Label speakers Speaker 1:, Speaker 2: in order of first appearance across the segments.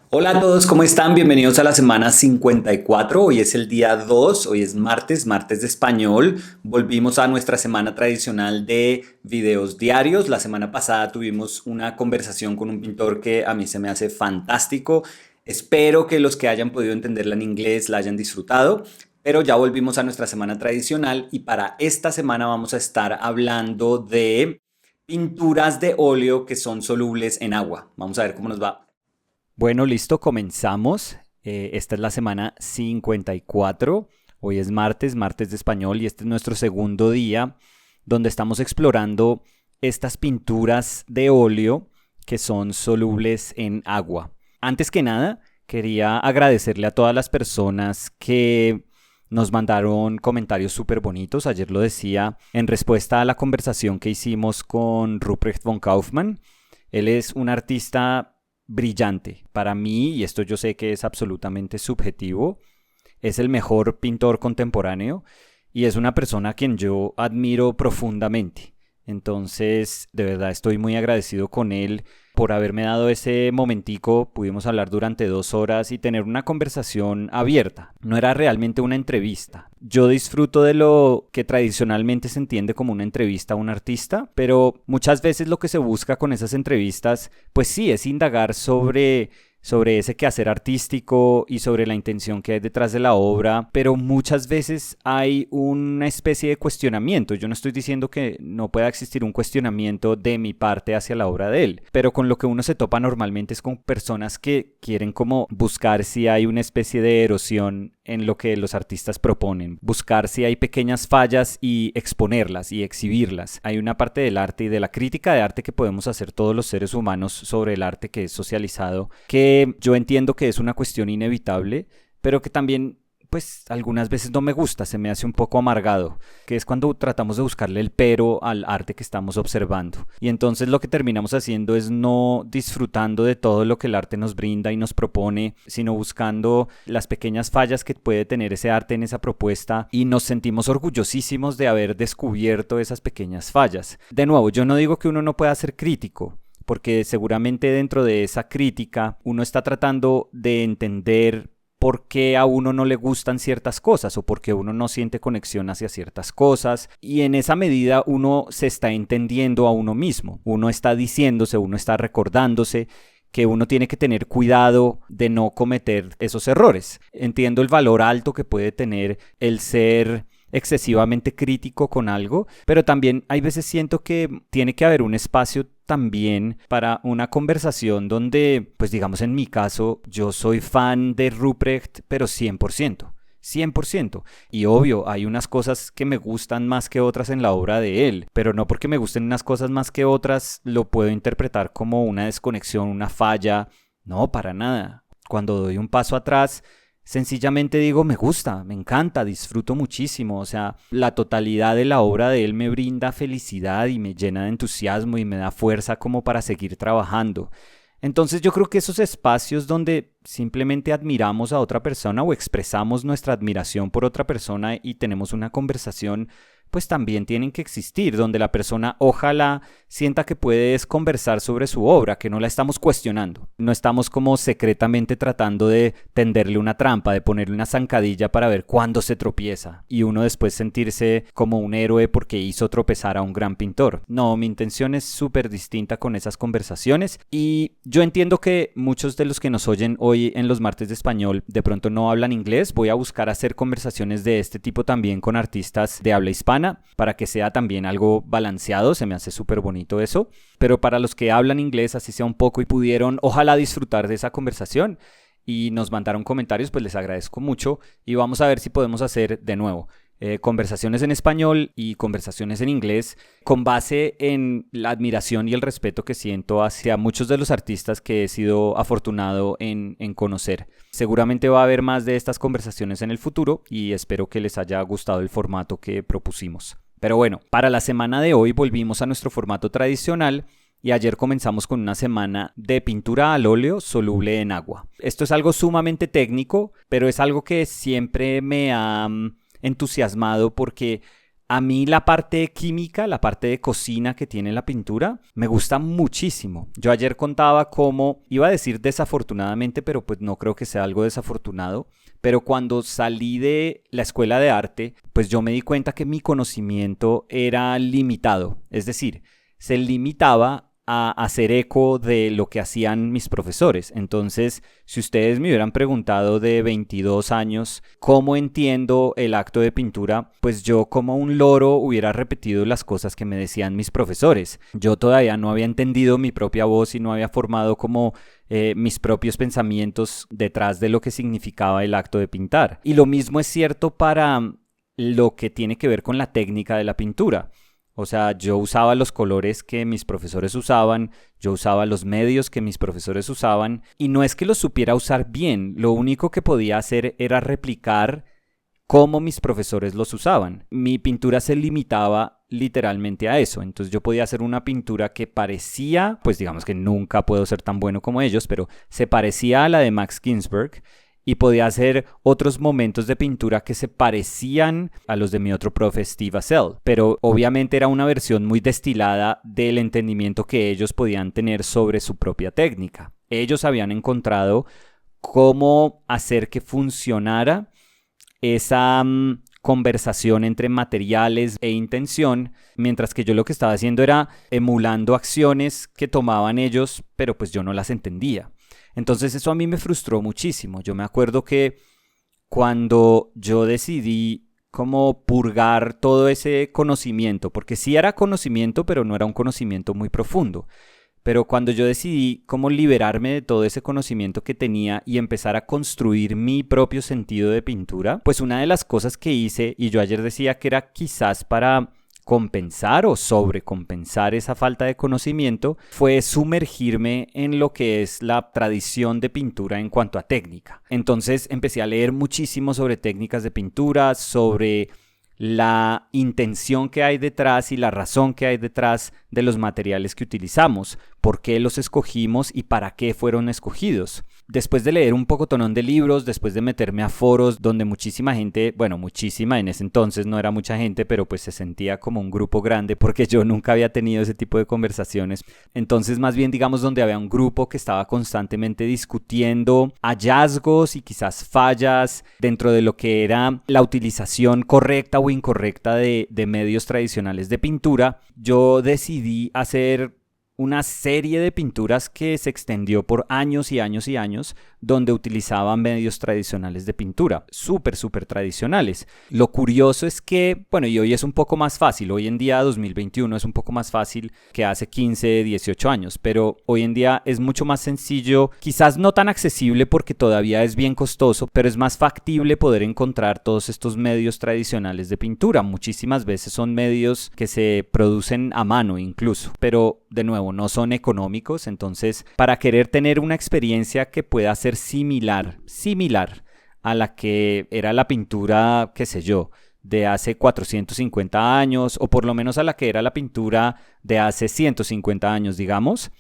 Speaker 1: Hola a todos, ¿cómo están? Bienvenidos a la semana 54. Hoy es el día 2, hoy es martes de español. Volvimos a nuestra semana tradicional de videos diarios. La semana pasada tuvimos una conversación con un pintor que a mí se me hace fantástico. Espero que los que hayan podido entenderla en inglés la hayan disfrutado. Pero ya volvimos a nuestra semana tradicional y para esta semana vamos a estar hablando de pinturas de óleo que son solubles en agua. Vamos a ver cómo nos va. Bueno, listo, comenzamos. Esta es la semana 54. Hoy es martes de español y este es nuestro segundo día donde estamos explorando estas pinturas de óleo que son solubles en agua. Antes que nada, quería agradecerle a todas las personas que nos mandaron comentarios súper bonitos. Ayer lo decía en respuesta a la conversación que hicimos con Ruprecht von Kaufmann. Él es un artista brillante. Para mí, y esto yo sé que es absolutamente subjetivo, es el mejor pintor contemporáneo y es una persona a quien yo admiro profundamente. Entonces, de verdad estoy muy agradecido con él por haberme dado ese momentico. Pudimos hablar durante 2 horas y tener una conversación abierta. No era realmente una entrevista. Yo disfruto de lo que tradicionalmente se entiende como una entrevista a un artista, pero muchas veces lo que se busca con esas entrevistas, pues sí, es indagar sobre ese quehacer artístico y sobre la intención que hay detrás de la obra, pero muchas veces hay una especie de cuestionamiento. Yo no estoy diciendo que no pueda existir un cuestionamiento de mi parte hacia la obra de él, pero con lo que uno se topa normalmente es con personas que quieren como buscar si hay una especie de erosión en lo que los artistas proponen, buscar si hay pequeñas fallas y exponerlas y exhibirlas. Hay una parte del arte y de la crítica de arte que podemos hacer todos los seres humanos sobre el arte que es socializado, que yo entiendo que es una cuestión inevitable, pero que también pues algunas veces no me gusta, se me hace un poco amargado, que es cuando tratamos de buscarle el pero al arte que estamos observando. Y entonces lo que terminamos haciendo es no disfrutando de todo lo que el arte nos brinda y nos propone, sino buscando las pequeñas fallas que puede tener ese arte en esa propuesta y nos sentimos orgullosísimos de haber descubierto esas pequeñas fallas. De nuevo, yo no digo que uno no pueda ser crítico, porque seguramente dentro de esa crítica uno está tratando de entender por qué a uno no le gustan ciertas cosas o por qué uno no siente conexión hacia ciertas cosas, y en esa medida uno se está entendiendo a uno mismo, uno está diciéndose, uno está recordándose que uno tiene que tener cuidado de no cometer esos errores. Entiendo el valor alto que puede tener el ser excesivamente crítico con algo, pero también hay veces siento que tiene que haber un espacio también para una conversación donde, pues digamos en mi caso, yo soy fan de Ruprecht, pero 100%. 100%. Y obvio, hay unas cosas que me gustan más que otras en la obra de él, pero no porque me gusten unas cosas más que otras lo puedo interpretar como una desconexión, una falla. No, para nada. Cuando doy un paso atrás, sencillamente digo, me gusta, me encanta, disfruto muchísimo. O sea, la totalidad de la obra de él me brinda felicidad y me llena de entusiasmo y me da fuerza como para seguir trabajando. Entonces yo creo que esos espacios donde simplemente admiramos a otra persona o expresamos nuestra admiración por otra persona y tenemos una conversación, pues también tienen que existir, donde la persona ojalá sienta que puede conversar sobre su obra, que no la estamos cuestionando. No estamos como secretamente tratando de tenderle una trampa, de ponerle una zancadilla para ver cuándo se tropieza y uno después sentirse como un héroe porque hizo tropezar a un gran pintor. No, mi intención es súper distinta con esas conversaciones y yo entiendo que muchos de los que nos oyen hoy en los martes de español de pronto no hablan inglés. Voy a buscar hacer conversaciones de este tipo también con artistas de habla hispana para que sea también algo balanceado. Se me hace súper bonito eso, pero para los que hablan inglés así sea un poco y pudieron ojalá disfrutar de esa conversación y nos mandaron comentarios, pues les agradezco mucho y vamos a ver si podemos hacer de nuevo conversaciones en español y conversaciones en inglés con base en la admiración y el respeto que siento hacia muchos de los artistas que he sido afortunado en conocer. Seguramente va a haber más de estas conversaciones en el futuro y espero que les haya gustado el formato que propusimos. Pero bueno, para la semana de hoy volvimos a nuestro formato tradicional y ayer comenzamos con una semana de pintura al óleo soluble en agua. Esto es algo sumamente técnico, pero es algo que siempre me ha entusiasmado porque A mí la parte química, la parte de cocina que tiene la pintura, me gusta muchísimo. Yo ayer contaba cómo, iba a decir desafortunadamente, pero pues no creo que sea algo desafortunado, pero cuando salí de la escuela de arte, pues yo me di cuenta que mi conocimiento era limitado. Es decir, se limitaba a hacer eco de lo que hacían mis profesores. Entonces, si ustedes me hubieran preguntado de 22 años cómo entiendo el acto de pintura, pues yo como un loro hubiera repetido las cosas que me decían mis profesores. Yo todavía no había entendido mi propia voz y no había formado como mis propios pensamientos detrás de lo que significaba el acto de pintar. Y lo mismo es cierto para lo que tiene que ver con la técnica de la pintura. O sea, yo usaba los colores que mis profesores usaban, yo usaba los medios que mis profesores usaban, y no es que los supiera usar bien, lo único que podía hacer era replicar cómo mis profesores los usaban. Mi pintura se limitaba literalmente a eso, entonces yo podía hacer una pintura que parecía, pues digamos que nunca puedo ser tan bueno como ellos, pero se parecía a la de Max Ginsberg, y podía hacer otros momentos de pintura que se parecían a los de mi otro profe Steve Assel, pero obviamente era una versión muy destilada del entendimiento que ellos podían tener sobre su propia técnica. Ellos habían encontrado cómo hacer que funcionara esa conversación entre materiales e intención, mientras que yo lo que estaba haciendo era emulando acciones que tomaban ellos, pero pues yo no las entendía. Entonces eso a mí me frustró muchísimo. Yo me acuerdo que cuando yo decidí cómo purgar todo ese conocimiento, porque sí era conocimiento, pero no era un conocimiento muy profundo. Pero cuando yo decidí cómo liberarme de todo ese conocimiento que tenía y empezar a construir mi propio sentido de pintura, pues una de las cosas que hice, y yo ayer decía que era quizás para compensar o sobrecompensar esa falta de conocimiento, fue sumergirme en lo que es la tradición de pintura en cuanto a técnica. Entonces empecé a leer muchísimo sobre técnicas de pintura, sobre la intención que hay detrás y la razón que hay detrás de los materiales que utilizamos, por qué los escogimos y para qué fueron escogidos. Después de leer un pocotonón de libros, después de meterme a foros donde muchísima gente, bueno, muchísima en ese entonces no era mucha gente, pero pues se sentía como un grupo grande porque yo nunca había tenido ese tipo de conversaciones. Entonces más bien digamos donde había un grupo que estaba constantemente discutiendo hallazgos y quizás fallas dentro de lo que era la utilización correcta o incorrecta de medios tradicionales de pintura, yo decidí hacer una serie de pinturas que se extendió por años y años y años, donde utilizaban medios tradicionales de pintura, súper tradicionales. Lo curioso es que, bueno, y hoy es un poco más fácil, hoy en día 2021 es un poco más fácil que hace 15, 18 años, pero hoy en día es mucho más sencillo, quizás no tan accesible porque todavía es bien costoso, pero es más factible poder encontrar todos estos medios tradicionales de pintura. Muchísimas veces son medios que se producen a mano incluso, pero de nuevo no son económicos, entonces para querer tener una experiencia que pueda ser similar a la que era la pintura, qué sé yo, de hace 450 años o por lo menos a la que era la pintura de hace 150 años, digamos,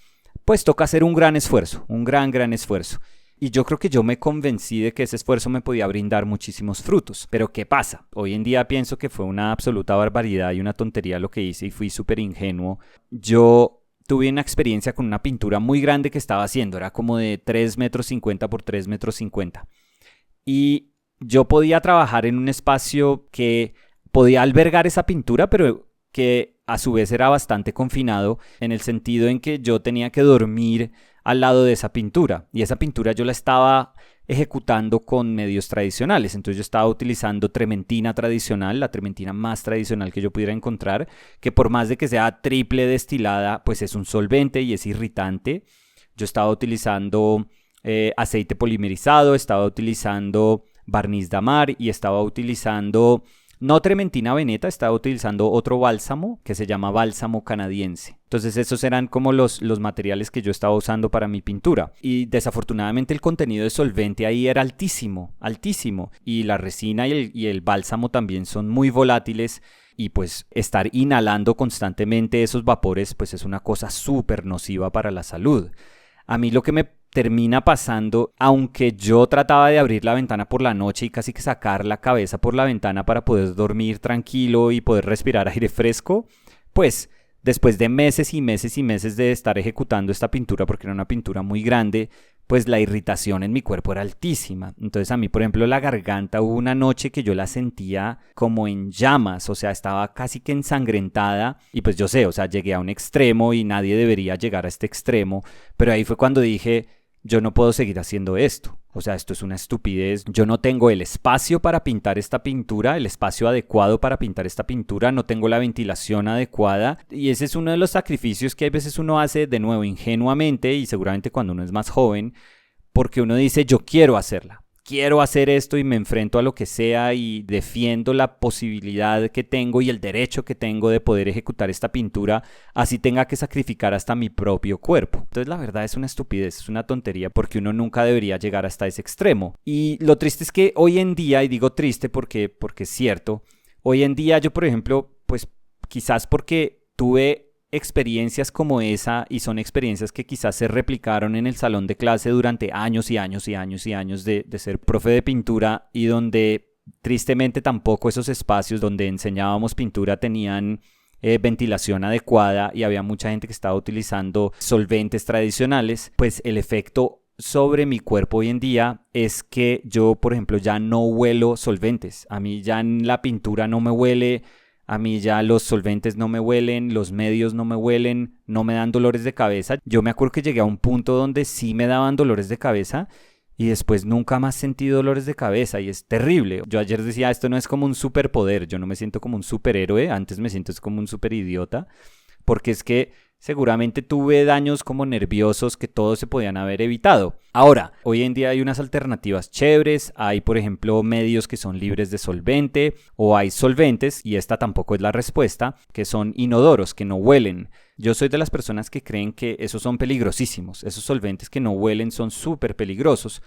Speaker 1: pues toca hacer un gran esfuerzo, un gran esfuerzo. Y yo creo que yo me convencí de que ese esfuerzo me podía brindar muchísimos frutos. Pero ¿qué pasa? Hoy en día pienso que fue una absoluta barbaridad y una tontería lo que hice y fui súper ingenuo. Yo tuve una experiencia con una pintura muy grande que estaba haciendo. Era como de 3,50 metros por 3,50 metros. Y yo podía trabajar en un espacio que podía albergar esa pintura, pero que a su vez era bastante confinado en el sentido en que yo tenía que dormir al lado de esa pintura. Y esa pintura yo la estaba ejecutando con medios tradicionales. Entonces yo estaba utilizando trementina tradicional, la trementina más tradicional que yo pudiera encontrar, que por más de que sea triple destilada, pues es un solvente y es irritante. Yo estaba utilizando aceite polimerizado, estaba utilizando barniz damar y estaba utilizando, no trementina veneta, estaba utilizando otro bálsamo que se llama bálsamo canadiense. Entonces esos eran como los materiales que yo estaba usando para mi pintura. Y desafortunadamente el contenido de solvente ahí era altísimo. Y la resina y el bálsamo también son muy volátiles. Y pues estar inhalando constantemente esos vapores pues es una cosa súper nociva para la salud. A mí lo que me termina pasando, aunque yo trataba de abrir la ventana por la noche y casi que sacar la cabeza por la ventana para poder dormir tranquilo y poder respirar aire fresco, pues después de meses y meses y meses de estar ejecutando esta pintura, porque era una pintura muy grande, pues la irritación en mi cuerpo era altísima. Entonces a mí, por ejemplo, la garganta, hubo una noche que yo la sentía como en llamas, o sea, estaba casi que ensangrentada y pues yo sé, o sea, llegué a un extremo y nadie debería llegar a este extremo, pero ahí fue cuando dije, yo no puedo seguir haciendo esto. O sea, esto es una estupidez. Yo no tengo el espacio para pintar esta pintura, el espacio adecuado para pintar esta pintura, no tengo la ventilación adecuada. Y ese es uno de los sacrificios que a veces uno hace, de nuevo, ingenuamente y seguramente cuando uno es más joven, porque uno dice, yo quiero hacerla. Quiero hacer esto y me enfrento a lo que sea y defiendo la posibilidad que tengo y el derecho que tengo de poder ejecutar esta pintura, así tenga que sacrificar hasta mi propio cuerpo. Entonces la verdad es una estupidez, es una tontería porque uno nunca debería llegar hasta ese extremo. Y lo triste es que hoy en día, y digo triste porque es cierto, hoy en día yo por ejemplo, pues quizás porque tuve experiencias como esa y son experiencias que quizás se replicaron en el salón de clase durante años y años y años y años de ser profe de pintura y donde tristemente tampoco esos espacios donde enseñábamos pintura tenían ventilación adecuada y había mucha gente que estaba utilizando solventes tradicionales, pues el efecto sobre mi cuerpo hoy en día es que yo, por ejemplo, ya no huelo solventes. A mí ya en la pintura no me huele. A mí ya los solventes no me huelen, los medios no me huelen, no me dan dolores de cabeza. Yo me acuerdo que llegué a un punto donde sí me daban dolores de cabeza y después nunca más sentí dolores de cabeza y es terrible. Yo ayer decía, esto no es como un superpoder, yo no me siento como un superhéroe, antes me siento como un superidiota, porque es que seguramente tuve daños como nerviosos que todos se podían haber evitado. Ahora, hoy en día hay unas alternativas chéveres, hay por ejemplo medios que son libres de solvente o hay solventes, y esta tampoco es la respuesta, que son inodoros, que no huelen. Yo soy de las personas que creen que esos son peligrosísimos, esos solventes que no huelen son súper peligrosos,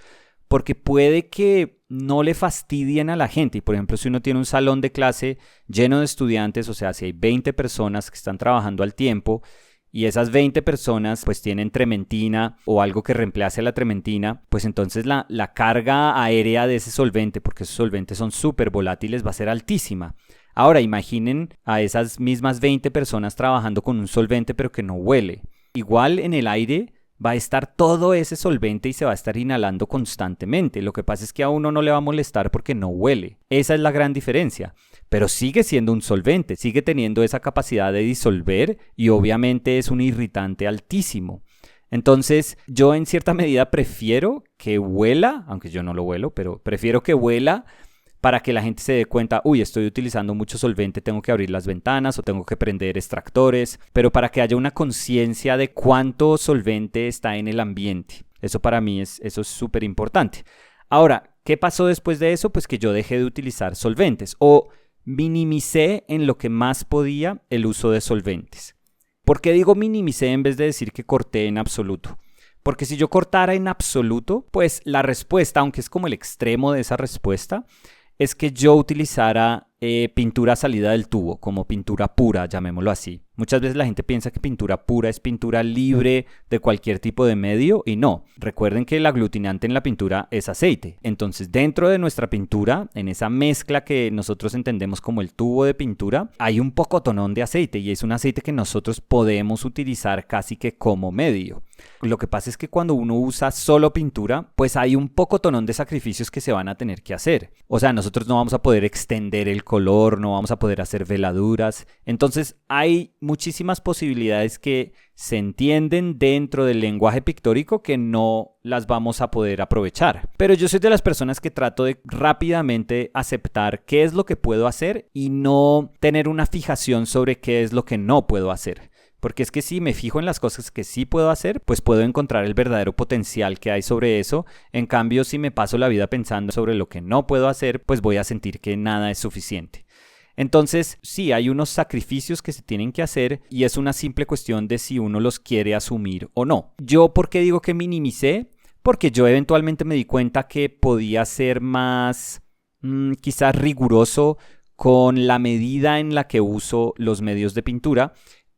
Speaker 1: porque puede que no le fastidien a la gente. Y por ejemplo, si uno tiene un salón de clase lleno de estudiantes, o sea, si hay 20 personas que están trabajando al tiempo, y esas 20 personas pues tienen trementina o algo que reemplace a la trementina, pues entonces la carga aérea de ese solvente, porque esos solventes son súper volátiles, va a ser altísima. Ahora imaginen a esas mismas 20 personas trabajando con un solvente pero que no huele. Igual en el aire va a estar todo ese solvente y se va a estar inhalando constantemente. Lo que pasa es que a uno no le va a molestar porque no huele. Esa es la gran diferencia. Pero sigue siendo un solvente, sigue teniendo esa capacidad de disolver y obviamente es un irritante altísimo. Entonces, yo en cierta medida prefiero que huela, aunque yo no lo huelo, pero prefiero que huela para que la gente se dé cuenta, uy, estoy utilizando mucho solvente, tengo que abrir las ventanas o tengo que prender extractores, pero para que haya una conciencia de cuánto solvente está en el ambiente. Eso para mí eso es súper importante. Ahora, ¿qué pasó después de eso? Pues que yo dejé de utilizar solventes o minimicé en lo que más podía el uso de solventes. ¿Por qué digo minimicé en vez de decir que corté en absoluto? Porque si yo cortara en absoluto, pues la respuesta, aunque es como el extremo de esa respuesta, es que yo utilizara pintura salida del tubo, como pintura pura, llamémoslo así. Muchas veces la gente piensa que pintura pura es pintura libre de cualquier tipo de medio y no. Recuerden que el aglutinante en la pintura es aceite. Entonces dentro de nuestra pintura, en esa mezcla que nosotros entendemos como el tubo de pintura, hay un pocotonón de aceite y es un aceite que nosotros podemos utilizar casi que como medio. Lo que pasa es que cuando uno usa solo pintura, pues hay un pocotonón de sacrificios que se van a tener que hacer. O sea, nosotros no vamos a poder extender el color, no vamos a poder hacer veladuras. Entonces hay muchísimas posibilidades que se entienden dentro del lenguaje pictórico que no las vamos a poder aprovechar. Pero yo soy de las personas que trato de rápidamente aceptar qué es lo que puedo hacer y no tener una fijación sobre qué es lo que no puedo hacer. Porque es que si me fijo en las cosas que sí puedo hacer, pues puedo encontrar el verdadero potencial que hay sobre eso. En cambio, si me paso la vida pensando sobre lo que no puedo hacer, pues voy a sentir que nada es suficiente. Entonces, sí, hay unos sacrificios que se tienen que hacer y es una simple cuestión de si uno los quiere asumir o no. ¿Yo por qué digo que minimicé? Porque yo eventualmente me di cuenta que podía ser más, quizás riguroso con la medida en la que uso los medios de pintura.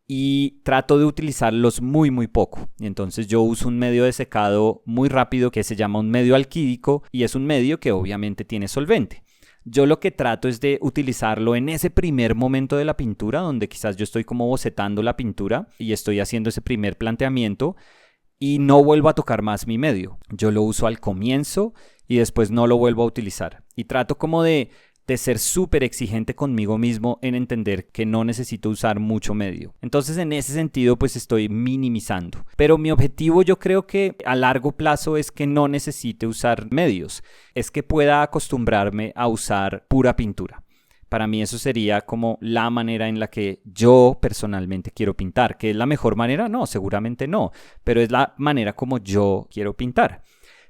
Speaker 1: y trato de utilizarlos muy muy poco. Y entonces yo uso un medio de secado muy rápido que se llama un medio alquídico y es un medio que obviamente tiene solvente. Yo lo que trato es de utilizarlo en ese primer momento de la pintura, donde quizás yo estoy como bocetando la pintura y estoy haciendo ese primer planteamiento y no vuelvo a tocar más mi medio. Yo lo uso al comienzo y después no lo vuelvo a utilizar. Y trato como de ser súper exigente conmigo mismo en entender que no necesito usar mucho medio. Entonces en ese sentido pues estoy minimizando. Pero mi objetivo yo creo que a largo plazo es que no necesite usar medios. Es que pueda acostumbrarme a usar pura pintura. Para mí eso sería como la manera en la que yo personalmente quiero pintar. ¿Que es la mejor manera? No, seguramente no. Pero es la manera como yo quiero pintar.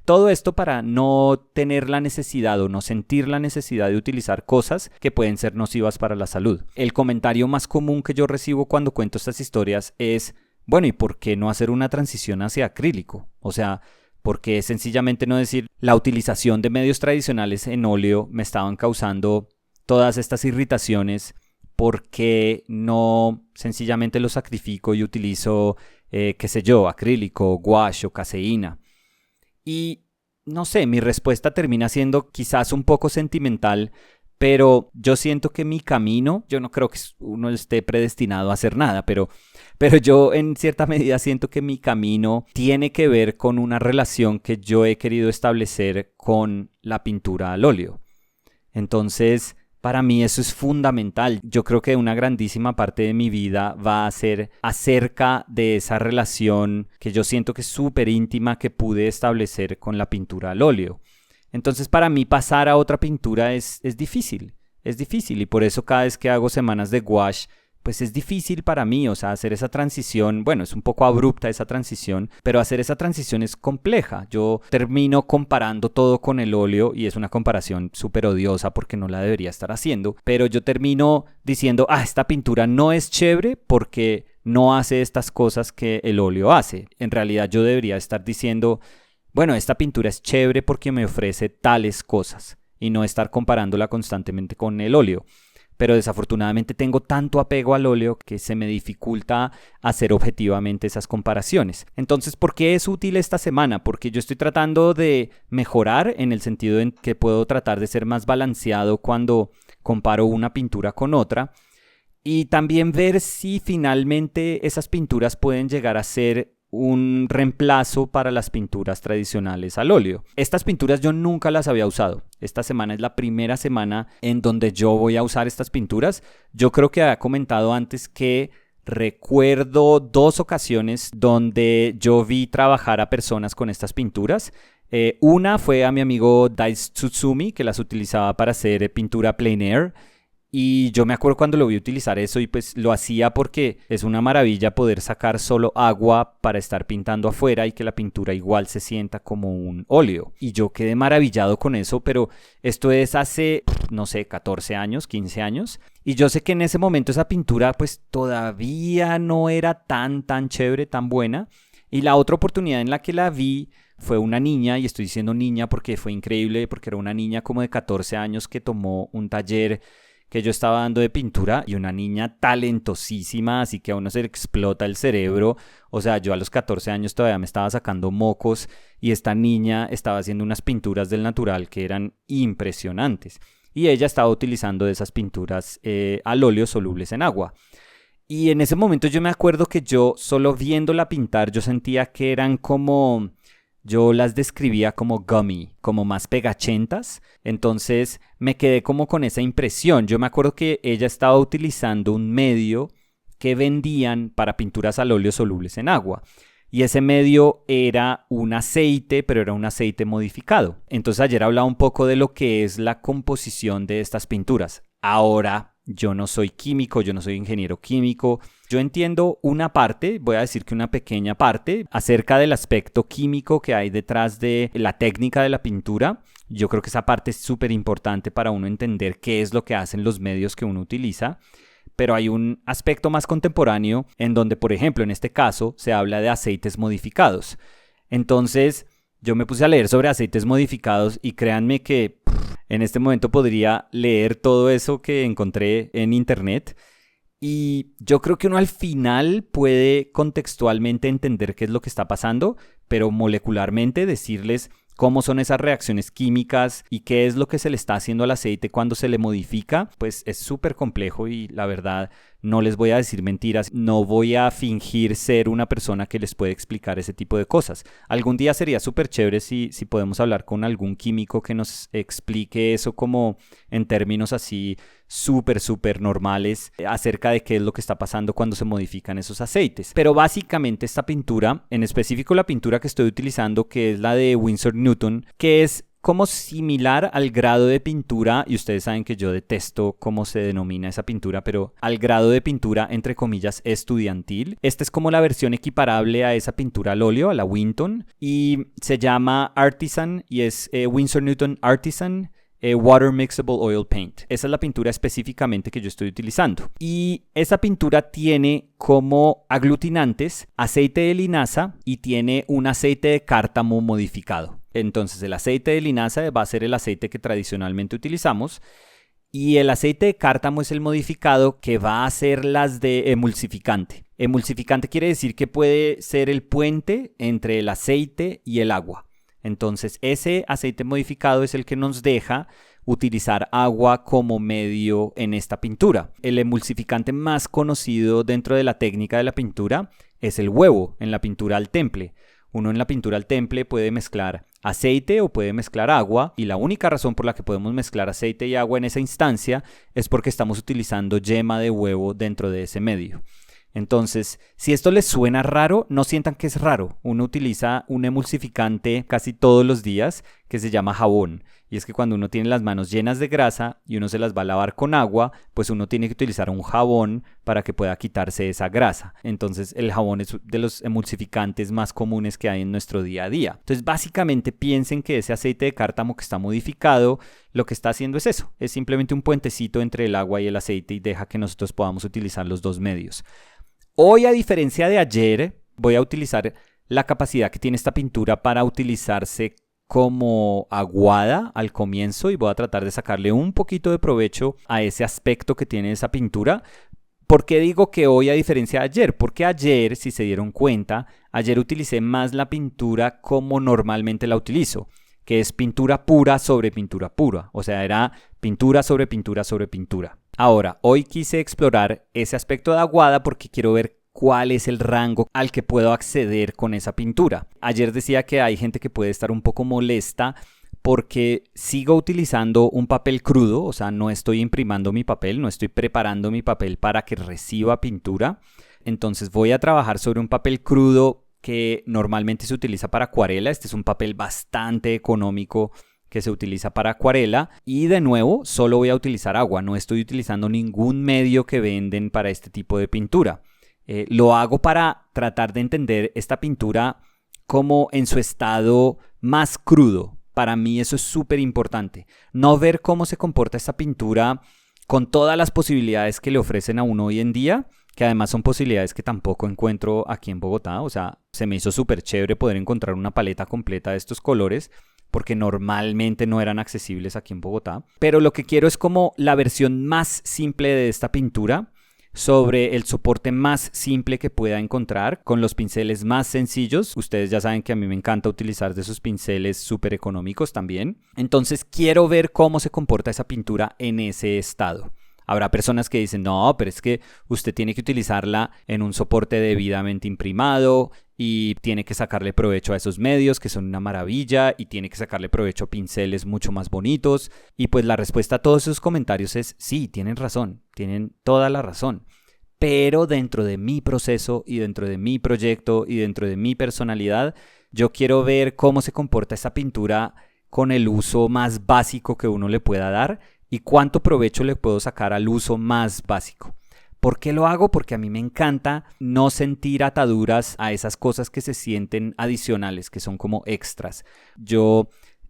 Speaker 1: Todo esto para no tener la necesidad o no sentir la necesidad de utilizar cosas que pueden ser nocivas para la salud. El comentario más común que yo recibo cuando cuento estas historias es, bueno, ¿y por qué no hacer una transición hacia acrílico? O sea, ¿por qué sencillamente no decir la utilización de medios tradicionales en óleo me estaban causando todas estas irritaciones? ¿Por qué no sencillamente lo sacrifico y utilizo, qué sé yo, acrílico, gouache o caseína? Y no sé, mi respuesta termina siendo quizás un poco sentimental, pero yo siento que mi camino, yo no creo que uno esté predestinado a hacer nada, pero yo en cierta medida siento que mi camino tiene que ver con una relación que yo he querido establecer con la pintura al óleo. Entonces, para mí eso es fundamental. Yo creo que una grandísima parte de mi vida va a ser acerca de esa relación que yo siento que es súper íntima que pude establecer con la pintura al óleo. Entonces para mí pasar a otra pintura es difícil. Es difícil y por eso cada vez que hago semanas de gouache pues es difícil para mí, o sea, hacer esa transición, bueno, es un poco abrupta esa transición, pero hacer esa transición es compleja. Yo termino comparando todo con el óleo y es una comparación súper odiosa porque no la debería estar haciendo, pero yo termino diciendo, esta pintura no es chévere porque no hace estas cosas que el óleo hace. En realidad yo debería estar diciendo, bueno, esta pintura es chévere porque me ofrece tales cosas y no estar comparándola constantemente con el óleo. Pero desafortunadamente tengo tanto apego al óleo que se me dificulta hacer objetivamente esas comparaciones. Entonces, ¿por qué es útil esta semana? Porque yo estoy tratando de mejorar en el sentido en que puedo tratar de ser más balanceado cuando comparo una pintura con otra y también ver si finalmente esas pinturas pueden llegar a ser un reemplazo para las pinturas tradicionales al óleo. Estas pinturas yo nunca las había usado. Esta semana es la primera semana en donde yo voy a usar estas pinturas. Yo creo que había comentado antes que recuerdo 2 ocasiones donde yo vi trabajar a personas con estas pinturas. Una fue a mi amigo Daiz Tsutsumi, que las utilizaba para hacer pintura plein air. Y yo me acuerdo cuando lo vi utilizar eso y pues lo hacía porque es una maravilla poder sacar solo agua para estar pintando afuera y que la pintura igual se sienta como un óleo. Y yo quedé maravillado con eso, pero esto es hace, no sé, 14 años, 15 años. Y yo sé que en ese momento esa pintura pues todavía no era tan chévere, tan buena. Y la otra oportunidad en la que la vi fue una niña, y estoy diciendo niña porque fue increíble, porque era una niña como de 14 años que tomó un taller que yo estaba dando de pintura y una niña talentosísima, así que a uno se le explota el cerebro. O sea, yo a los 14 años todavía me estaba sacando mocos y esta niña estaba haciendo unas pinturas del natural que eran impresionantes. Y ella estaba utilizando de esas pinturas al óleo solubles en agua. Y en ese momento yo me acuerdo que yo solo viéndola pintar yo sentía que eran como... Yo las describía como gummy, como más pegachentas. Entonces me quedé como con esa impresión. Yo me acuerdo que ella estaba utilizando un medio que vendían para pinturas al óleo solubles en agua. Y ese medio era un aceite, pero era un aceite modificado. Entonces ayer hablaba un poco de lo que es la composición de estas pinturas. Ahora yo no soy químico, yo no soy ingeniero químico. Yo entiendo una parte, voy a decir que una pequeña parte, acerca del aspecto químico que hay detrás de la técnica de la pintura. Yo creo que esa parte es súper importante para uno entender qué es lo que hacen los medios que uno utiliza. Pero hay un aspecto más contemporáneo en donde, por ejemplo, en este caso, se habla de aceites modificados. Entonces, yo me puse a leer sobre aceites modificados y créanme que en este momento podría leer todo eso que encontré en internet Y yo creo que uno al final puede contextualmente entender qué es lo que está pasando, pero molecularmente decirles cómo son esas reacciones químicas y qué es lo que se le está haciendo al aceite cuando se le modifica, pues es súper complejo y la verdad no les voy a decir mentiras, no voy a fingir ser una persona que les puede explicar ese tipo de cosas. Algún día sería súper chévere si podemos hablar con algún químico que nos explique eso como en términos así súper normales acerca de qué es lo que está pasando cuando se modifican esos aceites. Pero básicamente esta pintura, en específico la pintura que estoy utilizando, que es la de Winsor Newton, que es como similar al grado de pintura, y ustedes saben que yo detesto cómo se denomina esa pintura, pero al grado de pintura, entre comillas, estudiantil. Esta es como la versión equiparable a esa pintura al óleo, a la Winton, y se llama Artisan, y es Winsor Newton Artisan Water Mixable Oil Paint. Esa es la pintura específicamente que yo estoy utilizando. Y esa pintura tiene como aglutinantes aceite de linaza y tiene un aceite de cártamo modificado. Entonces el aceite de linaza va a ser el aceite que tradicionalmente utilizamos y el aceite de cártamo es el modificado que va a ser las de emulsificante. Emulsificante quiere decir que puede ser el puente entre el aceite y el agua. Entonces ese aceite modificado es el que nos deja utilizar agua como medio en esta pintura. El emulsificante más conocido dentro de la técnica de la pintura es el huevo en la pintura al temple. Uno en la pintura al temple puede mezclar aceite o puede mezclar agua y la única razón por la que podemos mezclar aceite y agua en esa instancia es porque estamos utilizando yema de huevo dentro de ese medio. Entonces, si esto les suena raro, no sientan que es raro. Uno utiliza un emulsificante casi todos los días que se llama jabón. Y es que cuando uno tiene las manos llenas de grasa y uno se las va a lavar con agua, pues uno tiene que utilizar un jabón para que pueda quitarse esa grasa. Entonces, el jabón es de los emulsificantes más comunes que hay en nuestro día a día. Entonces, básicamente piensen que ese aceite de cártamo que está modificado, lo que está haciendo es eso. Es simplemente un puentecito entre el agua y el aceite y deja que nosotros podamos utilizar los dos medios. Hoy, a diferencia de ayer, voy a utilizar la capacidad que tiene esta pintura para utilizarse como aguada al comienzo y voy a tratar de sacarle un poquito de provecho a ese aspecto que tiene esa pintura. ¿Por qué digo que hoy a diferencia de ayer? Porque ayer, si se dieron cuenta, ayer utilicé más la pintura como normalmente la utilizo, que es pintura pura sobre pintura pura. O sea, era pintura sobre pintura sobre pintura. Ahora, hoy quise explorar ese aspecto de aguada porque quiero ver cuál es el rango al que puedo acceder con esa pintura. Ayer decía que hay gente que puede estar un poco molesta porque sigo utilizando un papel crudo, o sea, no estoy imprimando mi papel, no estoy preparando mi papel para que reciba pintura. Entonces voy a trabajar sobre un papel crudo que normalmente se utiliza para acuarela. Este es un papel bastante económico que se utiliza para acuarela y de nuevo solo voy a utilizar agua, no estoy utilizando ningún medio que venden para este tipo de pintura. Lo hago para tratar de entender esta pintura como en su estado más crudo. Para mí eso es súper importante, no ver cómo se comporta esta pintura con todas las posibilidades que le ofrecen a uno hoy en día, que además son posibilidades que tampoco encuentro aquí en Bogotá. O sea, se me hizo súper chévere poder encontrar una paleta completa de estos colores porque normalmente no eran accesibles aquí en Bogotá. Pero lo que quiero es como la versión más simple de esta pintura sobre el soporte más simple que pueda encontrar con los pinceles más sencillos. Ustedes ya saben que a mí me encanta utilizar de esos pinceles súper económicos también. Entonces quiero ver cómo se comporta esa pintura en ese estado. Habrá personas que dicen, no, pero es que usted tiene que utilizarla en un soporte debidamente imprimado y tiene que sacarle provecho a esos medios que son una maravilla y tiene que sacarle provecho a pinceles mucho más bonitos. Y pues la respuesta a todos esos comentarios es sí, tienen razón, tienen toda la razón. Pero dentro de mi proceso y dentro de mi proyecto y dentro de mi personalidad, yo quiero ver cómo se comporta esta pintura con el uso más básico que uno le pueda dar y cuánto provecho le puedo sacar al uso más básico. ¿Por qué lo hago? Porque a mí me encanta no sentir ataduras a esas cosas que se sienten adicionales, que son como extras. Yo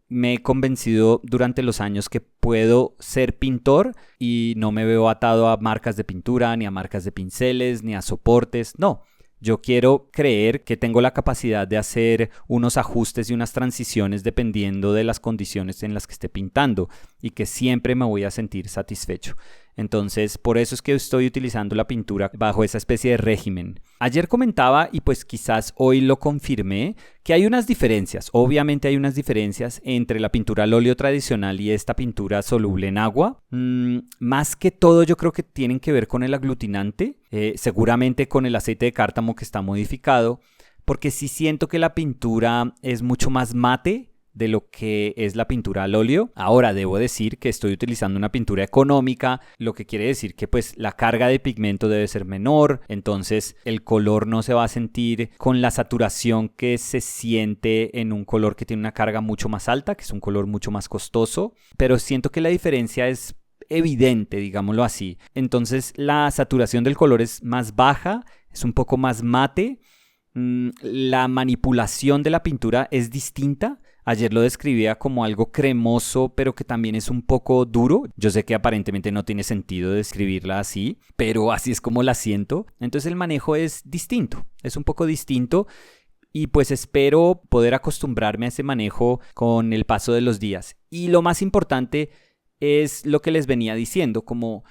Speaker 1: me he convencido durante los años que puedo ser pintor y no me veo atado a marcas de pintura, ni a marcas de pinceles, ni a soportes. No, yo quiero creer que tengo la capacidad de hacer unos ajustes y unas transiciones dependiendo de las condiciones en las que esté pintando y que siempre me voy a sentir satisfecho. Entonces, por eso es que estoy utilizando la pintura bajo esa especie de régimen. Ayer comentaba, y pues quizás hoy lo confirmé, que hay unas diferencias. Obviamente hay unas diferencias entre la pintura al óleo tradicional y esta pintura soluble en agua. Más que todo yo creo que tienen que ver con el aglutinante, seguramente con el aceite de cártamo que está modificado, porque sí siento que la pintura es mucho más mate de lo que es la pintura al óleo. Ahora debo decir que estoy utilizando una pintura económica, lo que quiere decir que pues la carga de pigmento debe ser menor, entonces el color no se va a sentir con la saturación que se siente en un color que tiene una carga mucho más alta, que es un color mucho más costoso, pero siento que la diferencia es evidente, digámoslo así. Entonces la saturación del color es más baja, es un poco más mate, la manipulación de la pintura es distinta. Ayer lo describía como algo cremoso, pero que también es un poco duro. Yo sé que aparentemente no tiene sentido describirla así, pero así es como la siento. Entonces el manejo es distinto, es un poco distinto. Y pues espero poder acostumbrarme a ese manejo con el paso de los días. Y lo más importante es lo que les venía diciendo, como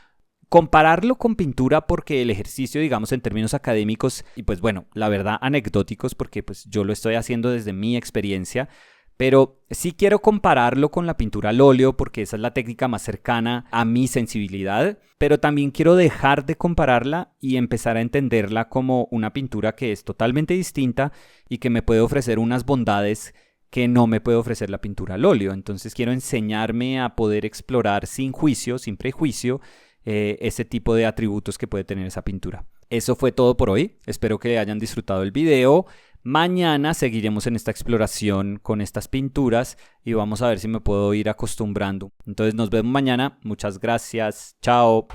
Speaker 1: compararlo con pintura, porque el ejercicio, digamos, en términos académicos, y pues bueno, la verdad anecdóticos, porque pues yo lo estoy haciendo desde mi experiencia, pero sí quiero compararlo con la pintura al óleo porque esa es la técnica más cercana a mi sensibilidad, pero también quiero dejar de compararla y empezar a entenderla como una pintura que es totalmente distinta y que me puede ofrecer unas bondades que no me puede ofrecer la pintura al óleo. Entonces quiero enseñarme a poder explorar sin juicio, sin prejuicio, ese tipo de atributos que puede tener esa pintura. Eso fue todo por hoy. Espero que hayan disfrutado el video. Mañana seguiremos en esta exploración con estas pinturas y vamos a ver si me puedo ir acostumbrando. Entonces nos vemos mañana. Muchas gracias. Chao.